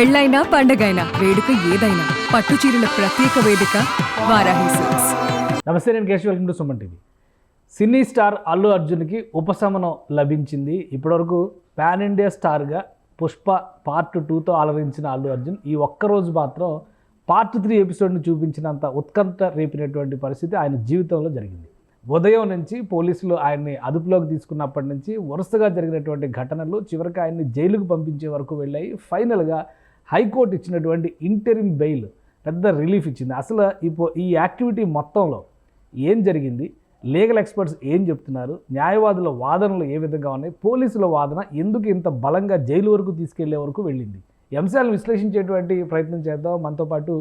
పెళ్ళైనా పండగైనా వేడుక ఏదైనా పట్టు చీరల ప్రత్యేక వేదిక వారాహి సిల్క్స్. నమస్తే, నేను Keshav. Welcome to Suman TV. Cine star Allu అర్జున్కి ఉపశమనం లభించింది. ఇప్పటివరకు పాన్ ఇండియా స్టార్గా పుష్ప పార్ట్ 2తో ఆలరించిన అల్లు అర్జున్ ఈ ఒక్కరోజు మాత్రం పార్ట్ 3 ఎపిసోడ్ని చూపించినంత ఉత్కంఠ రేపినటువంటి పరిస్థితి ఆయన జీవితంలో జరిగింది. ఉదయం నుంచి పోలీసులు ఆయన్ని అదుపులోకి తీసుకున్నప్పటి నుంచి వరుసగా జరిగినటువంటి ఘటనలు చివరికి ఆయన్ని జైలుకు పంపించే వరకు వెళ్ళాయి. ఫైనల్గా హైకోర్టు ఇచ్చినటువంటి ఇంటరిమ్ బెయిల్ పెద్ద రిలీఫ్ ఇచ్చింది. అసలు ఈ యాక్టివిటీ మొత్తంలో ఏం జరిగింది, లీగల్ ఎక్స్పర్ట్స్ ఏం చెప్తున్నారు, న్యాయవాదుల వాదనలు ఏ విధంగా ఉన్నాయి, పోలీసుల వాదన ఎందుకు ఇంత బలంగా జైలు వరకు తీసుకెళ్లే వరకు వెళ్ళింది, ఈ అంశాలను విశ్లేషించేటువంటి ప్రయత్నం చేద్దాం. మనతో పాటు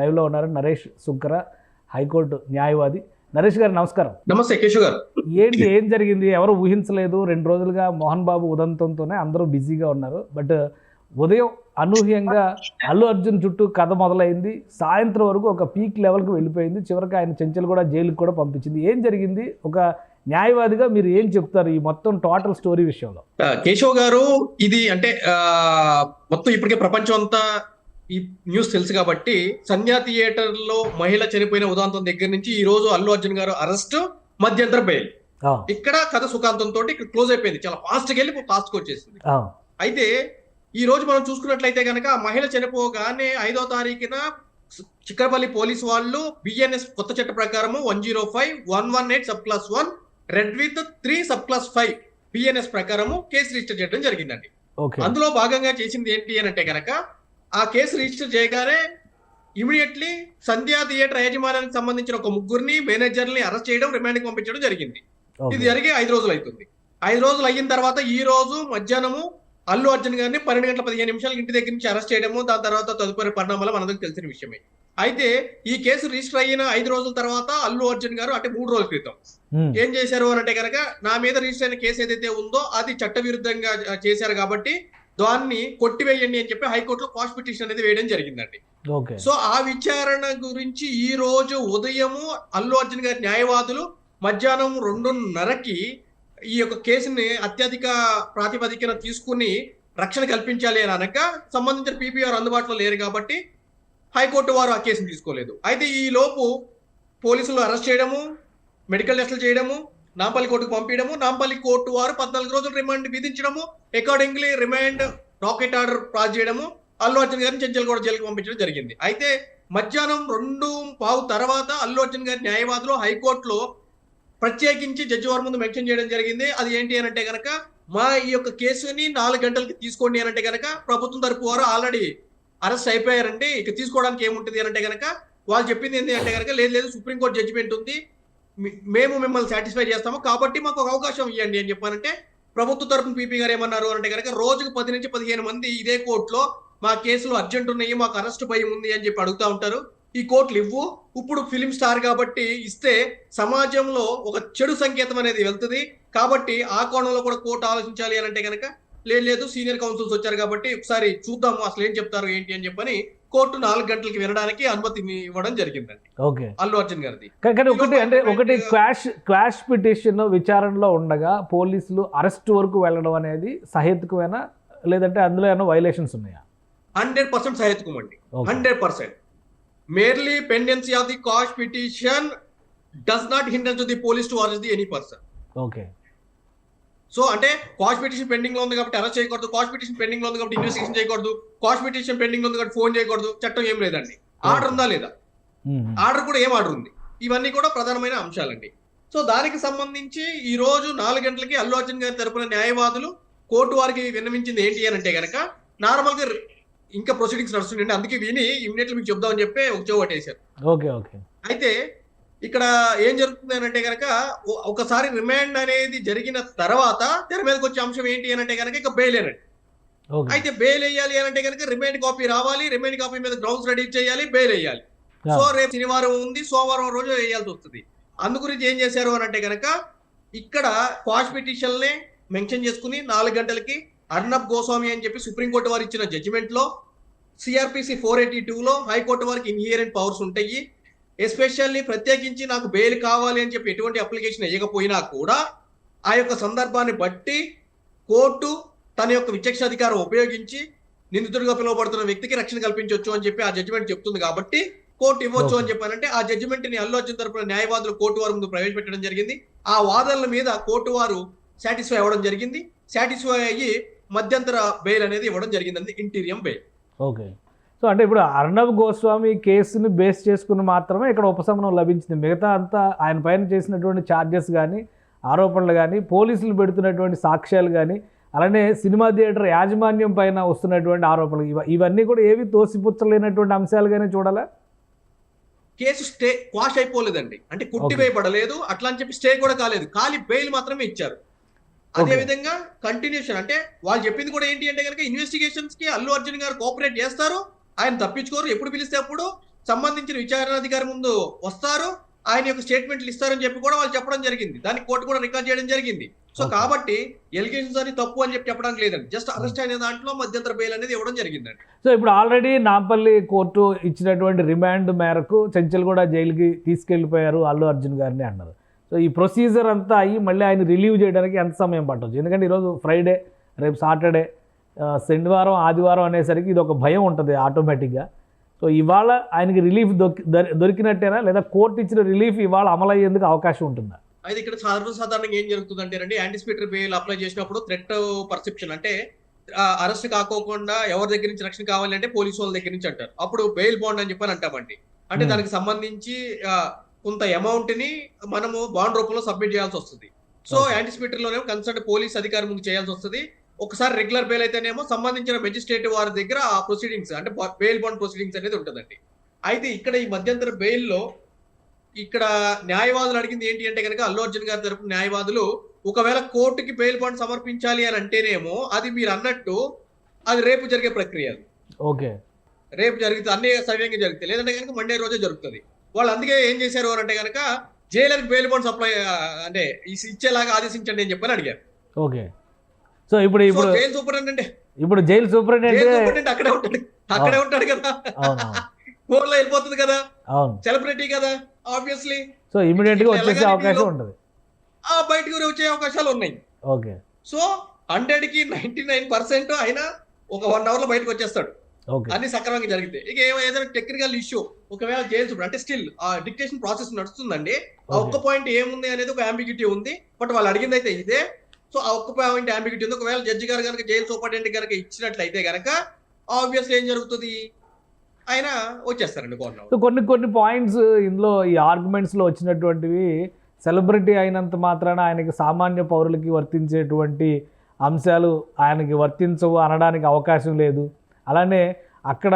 లైవ్లో ఉన్నారు నరేష్ సుంకర, హైకోర్టు న్యాయవాది. నరేష్ గారు నమస్కారం. నమస్తే కేశవ్ గారు. ఏం జరిగింది? ఎవరు ఊహించలేదు. 2 రోజులుగా మోహన్ బాబు ఉదంతంతోనే అందరూ బిజీగా ఉన్నారు. బట్ ఉదయం అనూహ్యంగా అల్లు అర్జున్ చుట్టూ కథ మొదలైంది. సాయంత్రం వరకు ఒక పీక్ లెవెల్కి వెళ్ళిపోయింది. చివరికి ఆయన చెంచల్ కూడా జైలుకి కూడా పంపించింది. ఏం జరిగింది? ఒక న్యాయవాదిగా మీరు ఏం చెప్తారు ఈ మొత్తం టోటల్ స్టోరీ విషయంలో? కేశవ్ గారు, ఇది అంటే మొత్తం ఇప్పటికే ప్రపంచం అంతా ఈ న్యూస్ తెలుసు కాబట్టి, సంధ్యా థియేటర్ లో మహిళ చనిపోయిన ఉదాంతం దగ్గర నుంచి ఈ రోజు అల్లు అర్జున్ గారు అరెస్ట్, మధ్యంతర బెయిల్, ఇక్కడ కథ సుఖాంతంతో ఇక్కడ క్లోజ్ అయిపోయింది. చాలా ఫాస్ట్ గా వెళ్ళి ఫాస్ట్ గా వచ్చేసింది. అయితే ఈ రోజు మనం చూసుకున్నట్లయితే కనుక ఆ మహిళ చనిపోగానే 5వ తారీఖున చిక్కడపల్లి పోలీసు వాళ్ళు బిఎన్ఎస్ కొత్త చట్ట ప్రకారము 105, 118 sub class 1 red with 3 sub class 5 BNS ప్రకారము కేసు రిజిస్టర్ చేయడం జరిగిందండి. అందులో భాగంగా చేసింది ఏంటి అని అంటే కనుక, ఆ కేసు రిజిస్టర్ చేయగానే ఇమీడియట్లీ సంధ్యా థియేటర్ యాజమాన్యానికి సంబంధించిన ఒక 3 మేనేజర్ని అరెస్ట్ చేయడం, రిమాండ్కి పంపించడం జరిగింది. ఇది జరిగి 5 రోజులు అవుతుంది. 5 రోజులు అయిన తర్వాత ఈ రోజు మధ్యాహ్నము అల్లు అర్జున్ గారిని 12:15 ఇంటి దగ్గర నుంచి అరెస్ట్ చేయడము, దాని తర్వాత తదుపరి పరిణామాలు మనందరికి తెలిసిన విషయమే. అయితే ఈ కేసు రిజిస్టర్ అయిన 5 రోజుల తర్వాత అల్లు అర్జున్ గారు అంటే 3 రోజుల క్రితం ఏం చేశారు అని అంటే కనుక, నా మీద రిజిస్టర్ అయిన కేసు ఏదైతే ఉందో అది చట్టవిరుద్ధంగా చేశారు కాబట్టి దాన్ని కొట్టివేయండి అని చెప్పి హైకోర్టులో క్వాష్ పిటిషన్ అనేది వేయడం జరిగిందండి. సో ఆ విచారణ గురించి ఈ రోజు ఉదయము అల్లు అర్జున్ గారి న్యాయవాదులు మధ్యాహ్నం 2:30కి ఈ యొక్క కేసుని అత్యధిక ప్రాతిపదికన తీసుకుని రక్షణ కల్పించాలి అని అనక, సంబంధించిన పీపీఆర్ అందుబాటులో లేరు కాబట్టి హైకోర్టు వారు ఆ కేసును తీసుకోలేదు. అయితే ఈ లోపు పోలీసులు అరెస్ట్ చేయడము, మెడికల్ టెస్టులు చేయడము, నాంపల్లి కోర్టుకు పంపించడము, నాంపల్లి కోర్టు వారు 14 రోజులు రిమాండ్ విధించడము, అకార్డింగ్లీ రిమాండ్ రాకెట్ ఆర్డర్ పాస్ చేయడము, అల్లు అర్జున్ గారిని చెంచల్ కూడా జైలుకి పంపించడం జరిగింది. అయితే మధ్యాహ్నం 2:15 తర్వాత అల్లు అర్జున్ గారి న్యాయవాదులు హైకోర్టులో ప్రత్యేకించి జడ్జి వారి ముందు మెన్షన్ చేయడం జరిగింది. అది ఏంటి అని అంటే కనుక, మా ఈ యొక్క కేసుని 4 గంటలకి తీసుకోండి అని అంటే కనుక, ప్రభుత్వం తరపు వారు ఆల్రెడీ అరెస్ట్ అయిపోయారండి, ఇక తీసుకోవడానికి ఏముంటుంది అని అంటే కనుక, వాళ్ళు చెప్పింది ఏంటి అంటే కనుక, లేదు సుప్రీంకోర్టు జడ్జిమెంట్ ఉంది, మేము మిమ్మల్ని సాటిస్ఫై చేస్తాము కాబట్టి మాకు ఒక అవకాశం ఇవ్వండి అని చెప్పానంటే, ప్రభుత్వ తరపున పీపీ గారు ఏమన్నారు అంటే కనుక, రోజుకు 10 నుంచి 15 మంది ఇదే కోర్టులో మా కేసులు అర్జెంట్ ఉన్నాయి, మాకు అరెస్ట్ భయం ఉంది అని చెప్పి అడుగుతా ఉంటారు. ఈ కోర్టులు ఇవ్వు, ఇప్పుడు ఫిలిం స్టార్ కాబట్టి ఇస్తే సమాజంలో ఒక చెడు సంకేతం అనేది వెళ్తుంది కాబట్టి ఆ కోణంలో కూడా కోర్టు ఆలోచించాలి అని అంటే కనుక, లేదు సీనియర్ కౌన్సిల్స్ వచ్చారు కాబట్టి ఒకసారి చూద్దాము అసలు ఏం చెప్తారు ఏంటి అని చెప్పని కోర్టు 4 గంటలకి వినడానికి అనుమతి ఇవ్వడం జరిగిందండి అల్లు అర్జున్ గారిది. ఒకటి క్వాష్ పిటిషన్ విచారణలో ఉండగా పోలీసులు అరెస్ట్ వరకు వెళ్ళడం అనేది సహేతుకమేనా, లేదంటే అందులో ఏమైనా వైలేషన్స్ ఉన్నాయా? 100% సహేతుకం అండి. 100%. merely pendency of the quash petition does not hinder to the police to arrest any person. Okay. So అంటే క్వాష్ పిటిషన్ పెండింగ్ లో ఉంది కాబట్టి అరెస్ట్ చేయకూడదు, క్వాష్ పిటిషన్ పెండింగ్ లో ఉంది కాబట్టి ఇన్వెస్టిగేషన్ చేయకూడదు, క్వాష్ పిటిషన్ పెండింగ్ లో ఉంది కాబట్టి ఫోన్ చేయకూడదు, చట్టం ఏం లేదండి. ఆర్డర్ ఉందా లేదా, ఆర్డర్ కూడా ఏం ఆర్డర్ ఉంది, ఇవన్నీ కూడా ప్రధానమైన అంశాలండి. సో దానికి సంబంధించి ఈ రోజు 4 గంటలకి అల్లు అర్జున్ గారి తరపున న్యాయవాదులు కోర్టు వారికి విన్నవించింది ఏంటి అని అంటే కనుక, నార్మల్ గా ఇంకా ప్రొసీడింగ్స్ నడుస్తుండే, అందుకే విని ఇమీడియట్లీ మీకు చెప్దామని చెప్పి ఒక చెవు పట్టేశారు. అయితే ఇక్కడ ఏం జరుగుతుంది అని అంటే కనుక, ఒకసారి రిమాండ్ అనేది జరిగిన తర్వాత తెర మీదకి వచ్చే అంశం ఏంటి అని అంటే కనుక ఇక బెయిల్ అనండి. అయితే బెయిల్ వేయాలి అని అంటే కనుక రిమాండ్ కాపీ రావాలి, రిమాండ్ కాపీ మీద గ్రౌండ్స్ రెడీ చేయాలి, బెయిల్ వేయాలి. సో రేపు శనివారం ఉంది, సోమవారం రోజు వేయాల్సి వస్తుంది. అందు గురించి ఏం చేశారు అని అంటే కనుక, ఇక్కడ క్వాష్ పిటిషన్ ని మెన్షన్ చేసుకుని 4 గంటలకి అర్నబ్ గోస్వామి అని చెప్పి సుప్రీంకోర్టు వారు ఇచ్చిన జడ్జిమెంట్ లో సిఆర్పిసి 482లో హైకోర్టు వారికి ఇన్హెరెంట్ పవర్స్ ఉంటాయి. ఎస్పెషల్లీ ప్రత్యేకించి నాకు బెయిల్ కావాలి అని చెప్పి ఎటువంటి అప్లికేషన్ వేయకపోయినా కూడా ఆ యొక్క సందర్భాన్ని బట్టి కోర్టు తన యొక్క విచక్షణాధికారం ఉపయోగించి నిందితుడిగా పిలువబడుతున్న వ్యక్తికి రక్షణ కల్పించవచ్చు అని చెప్పి ఆ జడ్జిమెంట్ చెప్తుంది కాబట్టి కోర్టు ఇవ్వచ్చు అని చెప్పానంటే ఆ జడ్జిమెంట్ ని అల్లు అర్జున్ తరపున న్యాయవాదులు కోర్టు వారి ముందు ప్రవేశపెట్టడం జరిగింది. ఆ వాదనల మీద కోర్టు వారు సాటిస్ఫై అవ్వడం జరిగింది. సాటిస్ఫై అయ్యి మధ్యంతర బెయిల్ అనేది ఇవ్వడం జరిగింది, ఇంటీరియం బెయిల్. ఓకే. సో అంటే ఇప్పుడు అర్ణబ్ గోస్వామి కేసుని బేస్ చేసుకుని మాత్రమే ఇక్కడ ఉపశమనం లభించింది. మిగతా అంతా ఆయన పైన చేసినటువంటి ఛార్జెస్ కానీ, ఆరోపణలు కానీ, పోలీసులు పెడుతున్నటువంటి సాక్ష్యాలు కానీ, అలానే సినిమా థియేటర్ యాజమాన్యం పైన వస్తున్నటువంటి ఆరోపణలు, ఇవన్నీ కూడా ఏవి తోసిపుచ్చలేనటువంటి అంశాలుగానే చూడాలా? కేసు స్టే క్వాష్ అయిపోలేదండి, అంటే కొట్టివేయబడలేదు, అట్లా అని చెప్పి స్టే కూడా కాలేదు, ఖాళీ బెయిల్ మాత్రమే ఇచ్చారు. అదే విధంగా కంటిన్యూషన్, అంటే వాళ్ళు చెప్పింది కూడా ఏంటి అంటే కనుక ఇన్వెస్టిగేషన్స్ కి అల్లు అర్జున్ గారు కోఆపరేట్ చేస్తారు, ఆయన తప్పించుకోరు, ఎప్పుడు పిలిస్తే అప్పుడు సంబంధించిన విచారణాధికారి ముందు వస్తారు, ఆయన యొక్క స్టేట్మెంట్లు ఇస్తారని చెప్పి కూడా వాళ్ళు చెప్పడం జరిగింది. దానికి కోర్టు కూడా రికార్డ్ చేయడం జరిగింది. సో కాబట్టి ఎలిగేషన్స్ అని తప్పు అని చెప్పి చెప్పడానికి లేదండి, జస్ట్ అరెస్ట్ అయిన దాంట్లో మధ్యంతర బెయిల్ అనేది ఇవ్వడం జరిగిందండి. సో ఇప్పుడు ఆల్రెడీ నాంపల్లి కోర్టు ఇచ్చినటువంటి రిమాండ్ మేరకు చెంచల్గూడ జైలుకి తీసుకెళ్లిపోయారు అల్లు అర్జున్ గారిని అన్నారు. సో ఈ ప్రొసీజర్ అంతా అయ్యి మళ్ళీ ఆయన రిలీవ్ చేయడానికి ఎంత సమయం పట్టవచ్చు? ఎందుకంటే ఈరోజు ఫ్రైడే, రేపు సాటర్డే, శనివారం, ఆదివారం అనేసరికి ఇది ఒక భయం ఉంటుంది ఆటోమేటిక్గా. సో ఇవాళ ఆయనకి రిలీఫ్ దొరికినట్టేనా, లేదా కోర్టు ఇచ్చిన రిలీఫ్ ఇవాళ అమలు అయ్యేందుకు అవకాశం ఉంటుందా? అయితే ఇక్కడ సాధారణంగా ఏం జరుగుతుందంటే అండి, యాంటిసిపేటరీ బెయిల్ అప్లై చేసినప్పుడు థ్రెట్ పర్సెప్షన్, అంటే అరెస్ట్ కాకోకుండా ఎవరి దగ్గర నుంచి రక్షణ కావాలి అంటే పోలీసు వాళ్ళ దగ్గర నుంచి అంటారు, అప్పుడు బెయిల్ బాండ్ అని చెప్పని అంటామండి. అంటే దానికి సంబంధించి కొంత అమౌంట్ ని మనము బాండ్ రూపంలో సబ్మిట్ చేయాల్సి వస్తుంది. సో యాంటిసిపేటరీలోనేమో కన్సర్న్ పోలీస్ అధికారి ముందు చేయాల్సి వస్తుంది. ఒకసారి రెగ్యులర్ బెయిల్ అయితేనేమో సంబంధించిన మెజిస్ట్రేట్ వారి దగ్గర ఆ ప్రొసీడింగ్స్, అంటే బెయిల్ బాండ్ ప్రొసీడింగ్స్ అనేది ఉంటుందండి. అయితే ఇక్కడ ఈ మధ్యంతర బెయిల్లో ఇక్కడ న్యాయవాదులు అడిగింది ఏంటి అంటే కనుక, అల్లు అర్జున్ గారి తరపున న్యాయవాదులు ఒకవేళ కోర్టుకి బెయిల్ బాండ్ సమర్పించాలి అని అంటేనేమో అది మీరు అన్నట్టు అది రేపు జరిగే ప్రక్రియ. ఓకే, రేపు జరుగుతుంది, అన్ని సవ్యంగా జరుగుతాయి, లేదంటే కనుక మండే రోజే జరుగుతుంది. వాళ్ళు అందుకే ఏం చేశారు అని అంటే కనుక జైలుకి బెయిల్ బాండ్ సప్లై అంటే ఇచ్చేలాగా ఆదేశించండి అని చెప్పని అడిగారు. ఓకే. సో ఇప్పుడు జైలు సూపరింటెండెంట్ జైలు సూపరింటెండెంట్ అక్కడే ఉంటాడు కదా, కోర్టులో వెళ్ళిపోతుంది కదా, సెలబ్రిటీ కదా ఆబ్వియస్లీ. సో ఇమిడియట్ గా వచ్చేసే అవకాశం ఉంటుంది, బయటకు వచ్చే అవకాశాలు ఉన్నాయి. ఓకే. సో 100కి 99% అయినా ఒక 1 hour లో బయటకు వచ్చేస్తాడు, అన్ని సక్రమంగా జరిగితే. ఇక ఏదైనా టెక్నికల్ ఇష్యూ ఒకవేళ జైలు సూపర్ అంటే స్టిల్ ఆ డిక్టేషన్ ప్రాసెస్ నడుస్తుందండి. ఆ ఒక్క పాయింట్ ఏముంది అనేది ఒక అంబిగ్యూటీ ఉంది, బట్ వాళ్ళు అడిగింది అయితే ఇదే. సో ఆ ఒక్క పాయింట్ అంబిగ్యూటీ ఉంది. ఒకవేళ జడ్జి గారు కనుక జైలు సూపరింటెండెంట్ కనుక ఇచ్చినట్లయితే కనుక ఆబ్వియస్లీ ఏం జరుగుతుంది, ఆయన వచ్చేస్తారండి. కొన్ని పాయింట్స్ ఇందులో ఈ ఆర్గ్యుమెంట్స్లో వచ్చినటువంటివి, సెలబ్రిటీ అయినంత మాత్రాన ఆయనకి సామాన్య పౌరులకి వర్తించేటువంటి అంశాలు ఆయనకి వర్తించవు అనడానికి అవకాశం లేదు. అలానే అక్కడ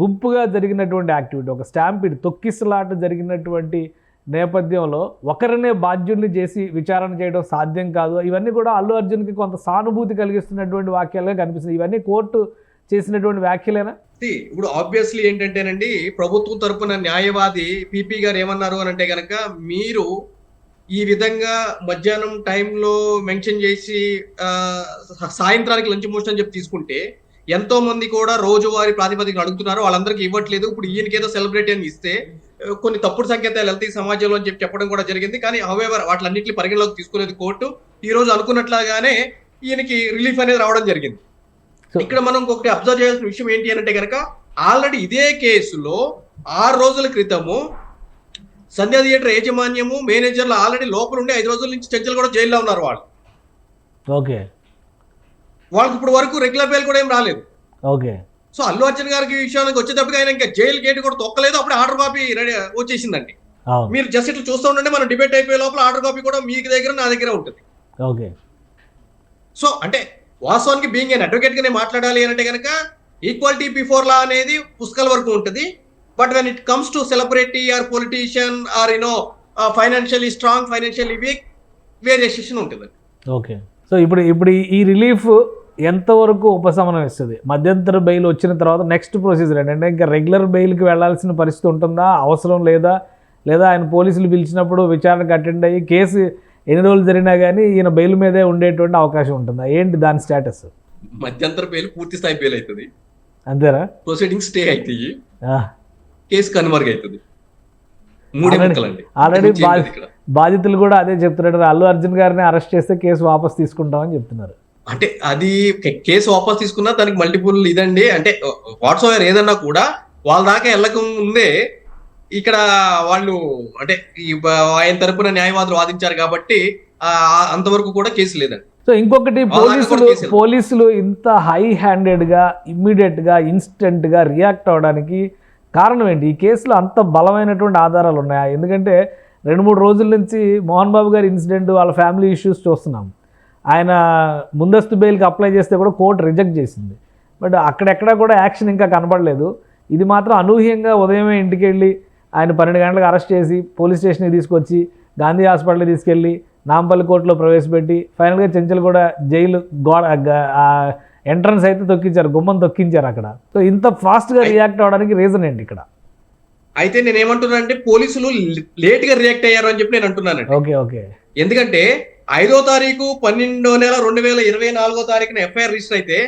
గుంపుగా జరిగినటువంటి యాక్టివిటీ, ఒక స్టాంపిడ్ తొక్కిసలాట జరిగినటువంటి నేపథ్యంలో ఒకరినే బాధ్యుల్ని చేసి విచారణ చేయడం సాధ్యం కాదు. ఇవన్నీ కూడా అల్లు అర్జున్కి కొంత సానుభూతి కలిగిస్తున్నటువంటి వాక్యాలుగా కనిపిస్తుంది. ఇవన్నీ కోర్టు చేసినటువంటి వ్యాఖ్యలేనా? ఇప్పుడు ఆబ్వియస్లీ ఏంటంటేనండి, ప్రభుత్వం తరపున న్యాయవాది పిపి గారు ఏమన్నారు అని అంటే కనుక, మీరు ఈ విధంగా మధ్యాహ్నం టైంలో మెన్షన్ చేసి సాయంత్రానికి లంచ్ మోషన్ అని చెప్పి తీసుకుంటే ఎంతో మంది కూడా రోజువారీ ప్రాతిపదికన అడుగుతున్నారు, వాళ్ళందరికీ ఇవ్వట్లేదు. ఇప్పుడు ఈయనకేదో సెలబ్రిటీ అని ఇస్తే కొన్ని తప్పుడు సంకేతాలు వెళ్తాయి సమాజంలో అని చెప్పి చెప్పడం కూడా జరిగింది. కానీ హౌఎవర్ వాటిలన్నింటినీ పరిగణలోకి తీసుకునేది కోర్టు. ఈ రోజు అనుకున్నట్లాగానే ఈయనకి రిలీఫ్ అనేది రావడం జరిగింది. ఇక్కడ మనం ఒకటి అబ్జర్వ్ చేయాల్సిన విషయం ఏంటి అంటే కనుక, ఆల్రెడీ ఇదే కేసులో 6 రోజుల క్రితము సంధ్యా థియేటర్ యాజమాన్యము మేనేజర్లు ఆల్రెడీ లోపల ఉండి 5 రోజుల నుంచి చెంచల్ కూడా జైల్లో ఉన్నారు వాళ్ళు. ఓకే, వాళ్ళకి ఇప్పుడు వరకు రెగ్యులర్ బెయిల్ కూడా ఏం రాలేదు. ఓకే. సో అల్లు అర్జున్ గారికి విషయానికి వచ్చేటప్పటికి ఆయన ఇంకా జైలు గేట్ కూడా తొక్కలేదు, అప్పుడే ఆర్డర్ కాపీ రెడీ వచ్చేసిందండి. మీరు జస్ట్ ఇట్లా చూస్తూ ఉండండి, మనం డిబేట్ అయిపోయే లోపల ఆర్డర్ కాపీ కూడా మీ దగ్గర నా దగ్గర ఉంటుంది. ఓకే. సో అంటే వాస్తవానికి బీయింగ్ ఎన్ అడ్వకేట్ గానే మాట్లాడాలి అంటే కనుక ఈక్వాలిటీ బిఫోర్ లా అనేది పుస్తకాల వరకు ఉంటుంది. But when it comes to celebrity or politician or financially strong, financially weak, variation ఉంటుంది. ఓకే. సో ఇప్పుడు ఈ రిలీఫ్ ఎంతవరకు ఉపశమనం ఇస్తుంది? మధ్యంతర బెయిల్ వచ్చిన తర్వాత నెక్స్ట్ ప్రొసీజర్ ఏంటంటే, ఇంకా రెగ్యులర్ బెయిల్కి వెళ్లాల్సిన పరిస్థితి ఉంటుందా, అవసరం లేదా ఆయన పోలీసులు పిలిచినప్పుడు విచారణకు అటెండ్ అయ్యి కేసు ఎన్ని రోజులు జరిగినా కానీ ఈయన బెయిల్ మీదే ఉండేటువంటి అవకాశం ఉంటుందా? ఏంటి దాని స్టేటస్? మధ్యంతర బెయిల్ పూర్తి స్థాయి బెయిల్ అవుతుంది, అంతేనా? ప్రొసీడింగ్ స్టే అవుతాయి, కేసు కన్వర్గ్ అవుతుంది. ఆల్రెడీ బాధితులు కూడా అదే చెప్తున్నారు, అల్లు అర్జున్ గారిని అరెస్ట్ చేస్తే కేసు వాపస్ తీసుకుంటామని చెప్తున్నారు. అంటే అది కేసు వాపస్ తీసుకున్నా దానికి మల్టిపుల్ ఇదండి. అంటే వాట్స్ ఎవర్ ఏదన్నా కూడా వాళ్ళ దాకా వెళ్ళక ముందే ఇక్కడ వాళ్ళు అంటే ఆయన తరపున న్యాయవాదులు వాదించారు కాబట్టి అంతవరకు కూడా కేసు లేదండి. సో ఇంకొకటి పోలీసులు ఇంత హై హ్యాండెడ్గా ఇమ్మీడియట్గా ఇన్స్టెంట్గా రియాక్ట్ అవ్వడానికి కారణం ఏంటి? ఈ కేసులో అంత బలమైనటువంటి ఆధారాలు ఉన్నాయా? ఎందుకంటే 2-3 రోజుల నుంచి మోహన్ బాబు గారి ఇన్సిడెంట్, వాళ్ళ ఫ్యామిలీ ఇష్యూస్ చూస్తున్నాం. ఆయన ముందస్తు బెయిల్కి అప్లై చేస్తే కూడా కోర్టు రిజెక్ట్ చేసింది. బట్ అక్కడెక్కడా కూడా యాక్షన్ ఇంకా కనబడలేదు. ఇది మాత్రం అనూహ్యంగా ఉదయమే ఇంటికి వెళ్ళి ఆయన 12 గంటలకు అరెస్ట్ చేసి పోలీస్ స్టేషన్కి తీసుకొచ్చి గాంధీ హాస్పిటల్కి తీసుకెళ్ళి నాంపల్లి కోర్టులో ప్రవేశపెట్టి ఫైనల్గా చెంచల్ కూడా జైలు ఎంట్రన్స్ అయితే తొక్కించారు, గుమ్మం తొక్కించారు అక్కడ. సో ఇంత ఫాస్ట్గా రియాక్ట్ అవ్వడానికి రీజన్ ఏంటి ఇక్కడ? అయితే నేను ఏమంటున్నా అంటే పోలీసులు లేట్ గా రియాక్ట్ అయ్యారు అని చెప్పి నేను అంటున్నానండి. ఓకే. ఎందుకంటే 5వ తారీఖు 12వ నెల 2024వ తారీఖున ఎఫ్ఐఆర్ రిజిస్టర్ అయితే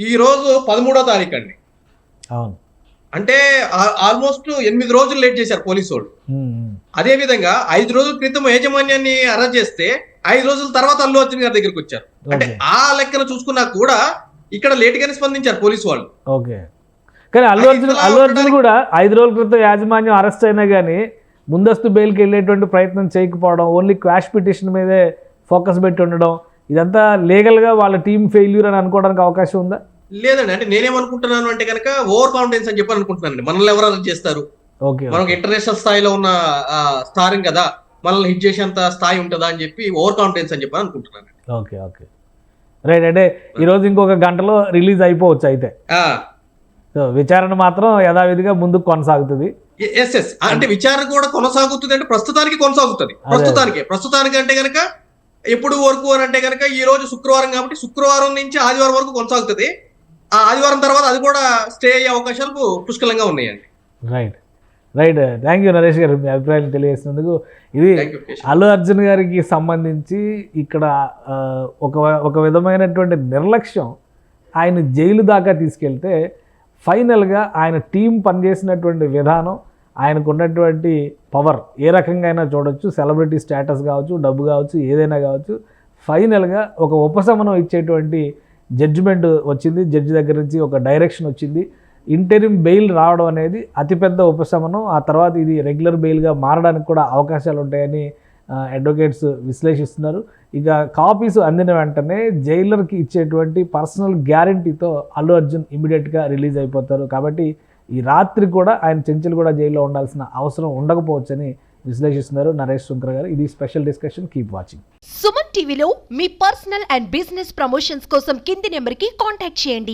ఈ రోజు 13వ తారీఖు అండి. అవును. అంటే ఆల్మోస్ట్ 8 రోజులు లేట్ చేశారు పోలీసు వాళ్ళు. అదే విధంగా 5 రోజుల క్రితం యాజమాన్యాన్ని అరెస్ట్ చేస్తే 5 రోజుల తర్వాత అల్లు అర్జున్ గారి దగ్గరికి వచ్చారు. అంటే ఆ లెక్కన చూసుకున్నా కూడా ఇక్కడ లేట్ గానే స్పందించారు పోలీసు వాళ్ళు. ఓకే. కానీ అల్లు అర్జున్ కూడా 5 రోజుల క్రితం యాజమాన్యం అరెస్ట్ అయినా కానీ ముందస్తు బెయిల్కి వెళ్ళేటువంటి ప్రయత్నం చేయకపోవడం, ఓన్లీ క్వాష్ పిటిషన్ మీదే ఫోకస్ పెట్టి ఉండడం, ఇదంతా లీగల్గా వాళ్ళ టీం ఫెయిల్యూర్ అని అనుకోవడానికి అవకాశం ఉందా? లేదండి. అంటే నేనేమనుకుంటున్నాను అంటే కనుక ఓవర్ కాన్ఫిడెన్స్ అని చెప్పి అనుకుంటున్నానండి. మనల్ని ఎవరు అరెస్ట్ చేస్తారు, మనకు ఇంటర్నేషనల్ స్థాయిలో ఉన్న స్టారింగ్ కదా, మనల్ని హిట్ చేసేంత స్థాయి ఉంటుందా అని చెప్పి ఓవర్ కాన్ఫిడెన్స్ అని చెప్పి అనుకుంటున్నాను. Okay right. అంటే ఈరోజు ఇంకొక గంటలో రిలీజ్ అయిపోవచ్చు అయితే. సో విచారణ మాత్రం యథావిధిగా ముందుకు కొనసాగుతుంది. ఎస్ అంటే విచారణ కూడా కొనసాగుతుంది. అంటే ప్రస్తుతానికి కొనసాగుతుంది. ప్రస్తుతానికి అంటే కనుక ఎప్పుడు వరకు అని అంటే కనుక ఈ రోజు శుక్రవారం కాబట్టి శుక్రవారం నుంచి ఆదివారం వరకు కొనసాగుతుంది. ఆ ఆదివారం తర్వాత అది కూడా స్టే అయ్యే అవకాశాలు పుష్కలంగా ఉన్నాయండి. రైట్. థ్యాంక్ యూ నరేష్ గారు, మీ అభిప్రాయాలు తెలియజేసినందుకు. ఇది అల్లు అర్జున్ గారికి సంబంధించి ఇక్కడ ఒక విధమైనటువంటి నిర్లక్ష్యం ఆయన జైలు దాకా తీసుకెళ్తే ఫైనల్గా ఆయన టీం పనిచేసినటువంటి విధానం, ఆయనకు ఉన్నటువంటి పవర్ ఏ రకంగా అయినా చూడొచ్చు. సెలబ్రిటీ స్టేటస్ కావచ్చు, డబ్బు కావచ్చు, ఏదైనా కావచ్చు. ఫైనల్గా ఒక ఉపశమనం ఇచ్చేటువంటి జడ్జిమెంట్ వచ్చింది. జడ్జి దగ్గర నుంచి ఒక డైరెక్షన్ వచ్చింది. ఇంటరిమ్ బెయిల్ రావడం అనేది అతిపెద్ద ఉపశమనం. ఆ తర్వాత ఇది రెగ్యులర్ బెయిల్గా మారడానికి కూడా అవకాశాలు ఉంటాయని అడ్వకేట్స్ విశ్లేషిస్తున్నారు. ఇక కాపీస్ అందిన వెంటనే జైలర్కి ఇచ్చేటువంటి పర్సనల్ గ్యారంటీతో అల్లు అర్జున్ ఇమీడియట్గా రిలీజ్ అయిపోతారు. కాబట్టి ఈ రాత్రి కూడా ఆయన చెంచల్ కూడా జైల్లో ఉండాల్సిన అవసరం ఉండకపోవచ్చని విశ్లేషిస్తున్నారు నరేష్ శుంకర్ గారు. ఇది special discussion. Keep watching. Suman టీవీలో మీ పర్సనల్ అండ్ బిజినెస్ ప్రమోషన్స్ కోసం కింది నెంబర్కి కాంటాక్ట్ చేయండి.